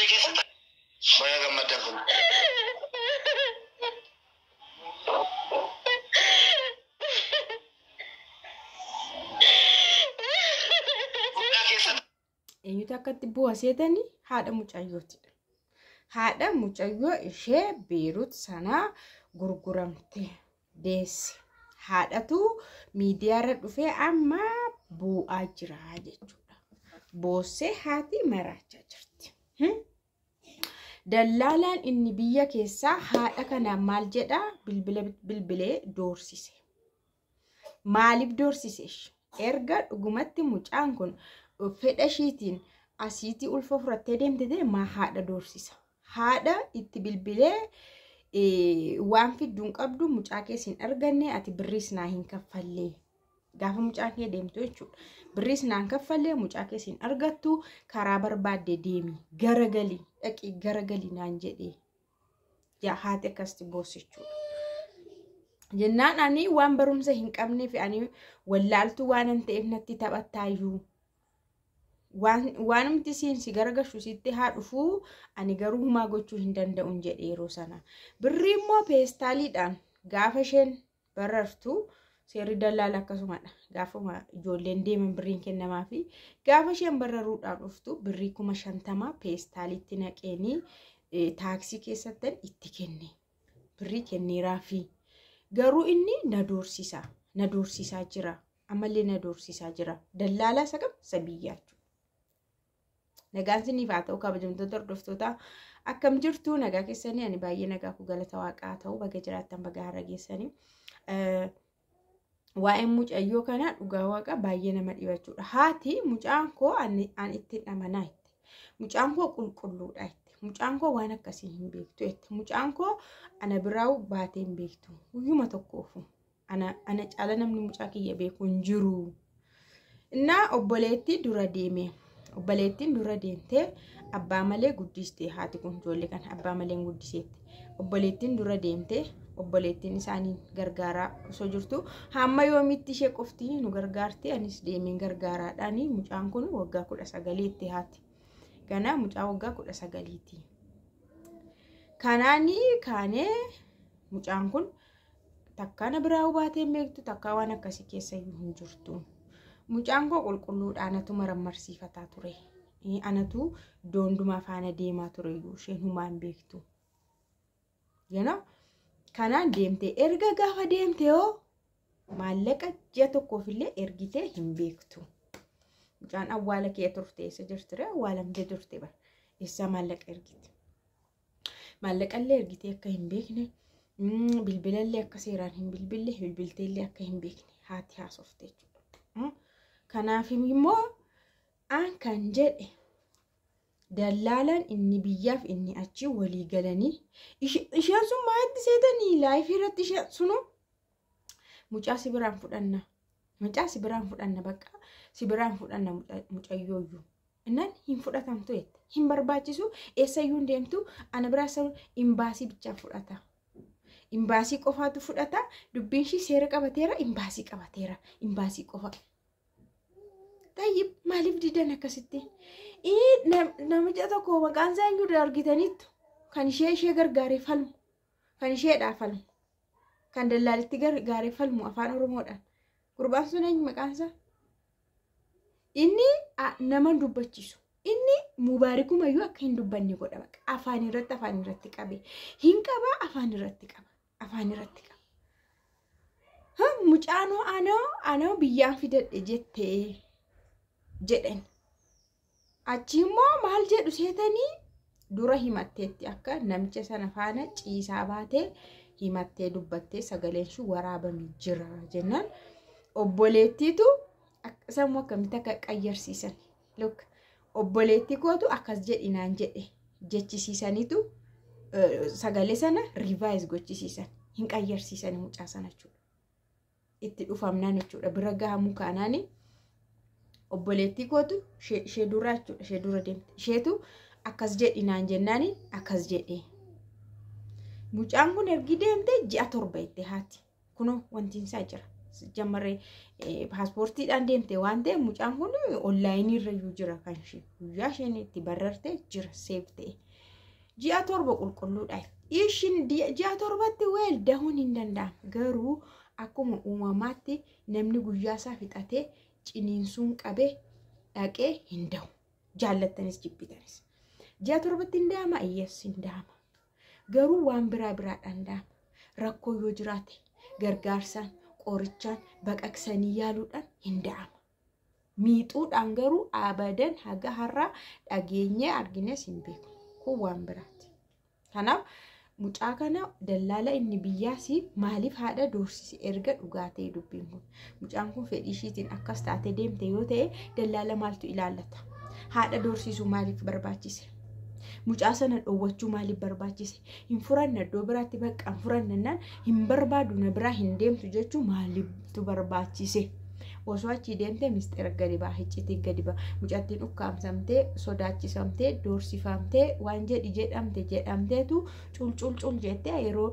كيف ويا جماعة Eenyutu akkatti bu'aseetanii haadha mucayyootidha. Haadha mucayyoo ishee Beerut sanaa gurguramte deesse. Haadhatu miidiyaarra dhufee amma bu'aa jira jechuudha. Boossee haati maraachaa jirti. Dallaalaan inni biyya keessaa haadha kanaan maal jedhaa bilbilee doorsise. Maaliif doorsise? Erga dhugumatti mucaan kun fedha ishiitiin asiitii ulfa furattee deemtee maa haadha doorsisa. Haadha itti bilbilee waan fidduun qabdu mucaa keessa hin arganne ati birriis naa hin kaffallee. Gaafa mucaan kee deemtu jechuudha. Birriis naa hin kaffallee mucaa keessa hin argattu karaa barbaadde deemi. Garagalii dhaqii garagalii naan jedhee. Yaa haati akkasitti boosichuudha. Jennaan ani waan barumsa hin qabneef ani wallaaltu waan an ta'eef natti taphattaayyuu. Waan umti siinsi garagashu sitti haa dhufuu ani garuu humaa gochuu hin danda'uun jedhe yeroo sana. Birrii immoo peestaaliidhaan gaafa isheen barartu seerri dallaala akkasumadha. Gaafa ijoolleen deeman birriin kennamaa fi gaafa isheen bararuudhaan dhuftu birrii 50 peestaaliitti naqeenii taaksii keessatti itti kenne. Birrii kenneeraa fi garuu inni na doorsisaa jira. Ammallee na doorsisaa jira. Dallaalaa sagam sabiyyaatu. Nagaan siniif haa ta'u kabajamtoota hordoftoota akkam jirtu nagaa keessanii ani baay'ee nagaa ku galata waaqaa ta'u baga jiraattan baga har'a geessanii waa'een mucayyoo kana dhugaa waaqa baay'ee nama dhibachuudha. Haati mucaan koo ani itti dhamanaa itti. Mucaan koo qulqulluudha itti. Mucaan koo waan akkasii hin beektu itti. Mucaan koo ana biraa baatee hin beektu. Guyyuma tokkoofu ana caala namni mucaa kiyya beeku hin jiru. Innaa obboleettii dura deeme. Obboleettiin dura deemtee abbaa malee guddistee haati kun ijoollee kana abbaa malee guddiseetti. Obboleettiin dura deemtee obboleettiin isaanii gargaaraa osoo jirtu hamma yoomitti ishee qofti nu gargaartee anis deemeen gargaaraadhaani mucaan kun waggaa 19tti haati. Ganaa mucaa waggaa 19tti. Kanaani kaanee mucaan kun takka na biraa baatee hin beektu takka waan akkasii keessa hin jirtu. Mucaan koo qulqulluudha anatu marammarsiifataa ture. Anatu doonduma faana deemaa ture iyyuu isheen humaa hin beektu. Kanaan deemtee erga gaafa deemtee hoo maallaqa ji'a tokkoofillee ergitee hin beektu. Mucaan awwaala kee turte eessa jirtire awwaalamtee turte bara eessa maallaqa ergite. Maallaqallee ergitee akka hin beekne bilbilallee akka seeraan hin bilbille bilbilteellee akka hin beekne haati haasofte jechuudha. Kanaaf immoo aan kan jedhe dallaalaan inni biyyaaf inni achi walii galanii isheen sun maalitti seetanii laayifii irratti isheen sunu mucaa si biraan fudhanna. Mucaa si biraan fudhanna bakka si biraan fudhanna mucayyooyyuu. Innaan hin fudhatamtu jette. Hin barbaachisu eessayyuu deemtu ana biraa sana imbaasii bichaa fudhata. Imbaasii qofaatu fudhata. Dubbiin ishii seera qabateera imbaasii qabateera. Imbaasii qofa. Tayyib maaliif didan akkasitti? Namicha tokko maqaan isaa iyyuu argitaniittu kan ishee gargaaree falmu kan isheedhaa falmu kan dallaalitti gargaaree falmu afaan Oromoodhaan. Gurbaan sun eenyu maqaan isaa? Inni nama dubbachiisu. Inni mubaarikumayyuu akka hin dubbanne godha baqa. Afaan irratti qabe. Hin qaba afaan irratti qaba. Afaan irratti qaba. Mucaanoo anoo biyyaan fidadhe jettee jedhan. Achi immoo maal jedhu seetanii dura himatteetti akka namicha sana faana ciisaa baatee himattee dubbattee sagaleen ishee waraabamee jira jennaan obboleettiitu sammuu akkamitti akka qayyarsiisan. Look obboleettii kootu akkas jedhinaan jedhe jechisiisaniitu sagalee sana rivise gochisiisan hin qayyarsiisan mucaa sana jechuudha. Itti dhufamnaan jechuudha bira gahamuu kaanaani obboleettii kootu ishee dura jechuudha ishee dura deemte isheetu akkas jedhinaan jennaani akkas jedhee mucaan kun ergi deemte ji'a 7 itti haati kunoo wanti isaa jira jammaree paaspoortiidhaan deemte waan ta'eef mucaan kun onlaayinii irra jira kan ishee guyyaa isheen itti bararte jira seeftee ji'a 7 qulqulluudhaaf ishiin ji'a 7tti weel dahuun hin danda'amu garuu akkuma uumamaatti namni guyyaa isaa fixatee ciniinsuun qabee dhaqee hin dahu jaallattanis jibbitanis ji'a 7tti hin dahama iyyees hin dahama garuu waan biraadhaan dahama rakkoo yoo jiraate gargaarsaan qorichaan baqaqsanii yaaluudhaan hin dahama miixuudhaan garuu abadan haga har'a dhageenyee argines hin beeku kun waan biraati kanaaf mucaa kana dallaala inni biyyaasi maaliif haadha doorsise erga dhugaatee dubbiin kun mucaan kun fedhii ishiitiin akkas taate deemte yoo ta'e dallaala maaltu ilaallata haadha doorsisuu maaliif barbaachise mucaa sana dhowwachuu maaliif barbaachise hin furanna iddoo biraatti bakka furannannaan hin barbaadu na biraa hin deemtu jechuu maaliiftu barbaachise osoo achi deemte mistira gadi baa hiccitee gadi baa mucattiin ukkaamsamtee sodaachisamtee doorsifamtee waan jedhamteetu culculcul jettee yeroo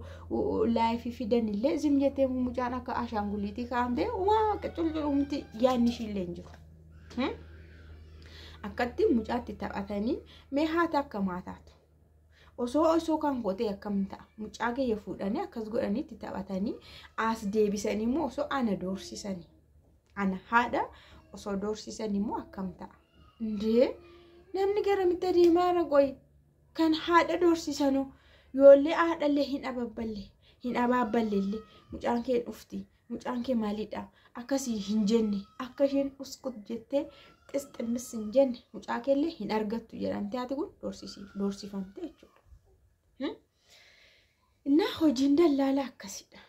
laayifii fidan illee zim jettee mucaan akka ashaanguliitii kaa'amtee waa culculumti yaanni ishillee hin jiru akkatti mucaatti taphatanii mee haata akka maataatu osoo kan qootee akkam ta'a mucaa gayya fuudhanii akkas godhanii itti taphatanii as deebisanii immoo osoo ana doorsisanii ana haadha osoo doorsisanii immoo akkam ta'a ndee namni garamitti deemaa raqoy kan haadha doorsisanu yoollee haadhallee hin abaabballee mucaan kee dhufti mucaan kee maalidha akkasii hin jenne akka isheen uskut jettee xisxinnis hin jenne mucaa keellee hin argattu jedhamte haati kun doorsifamte jechuudha. Innaa hojiin dallaalaa akkasidha.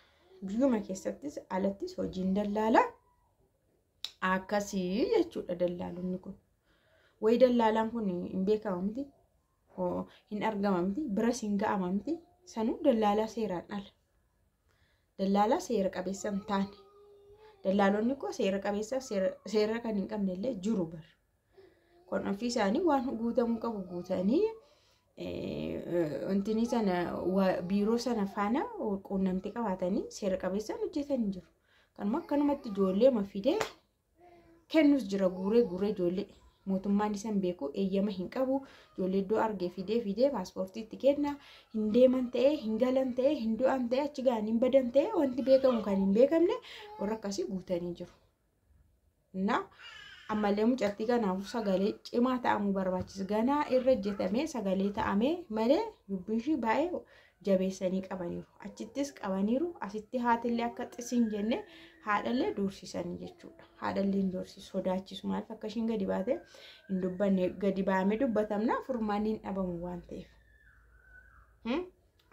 Biyyuma keessattis alattis hojiin dallaalaa akkasii jechuudha dallaalonni kun. Wayi dallaalaan kun hin beekamamti hin argamamti biras hin ga'amamti sanuu dallaalaa seeraan ala. Dallaalaa seera qabeessa hin taane. Dallaalonni koo seera qabeessa seera kan hin qabne illee jiru bar. Kun ofii isaanii waan guutamuu qabu guutanii wantini sana biiroo sana faana quunnamtii qabaatanii seera qabeessaan hojjetanii jiru. Kanuma akkanumatti ijoollee mafidee kennus jira guuree ijoollee mootummaan isan beeku eeyyama hin qabu ijoollee iddoo argee fidee paaspoortii itti kenna hin deeman ta'ee hin galan ta'ee hin du'an ta'ee achi ga'anii hin badan ta'ee wanti beekamu kan hin beekamne warra akkasii guutanii jiru. Innaa ammallee mucattii kanaafuu sagalee cimaa ta'amuu barbaachisa ganaa irra hojjetamee sagalee ta'amee malee dubbiin ishii baay'ee jabeessanii qabaniiru achittis qabaniiru asitti haatillee akka xisiin jenne haadhallee doorsisanii jechuudha. Haadhalleen doorsisu sodaachisu maaliif akka ishiin gadi baate hin dubbanne gadi baamee dubbatamna furmaanni hin dhabamu waan ta'eef.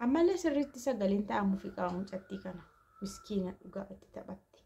Ammallee sirriitti sagaleen ta'amuufi qaba mucattii kana miskiina dhugaa itti taphatte.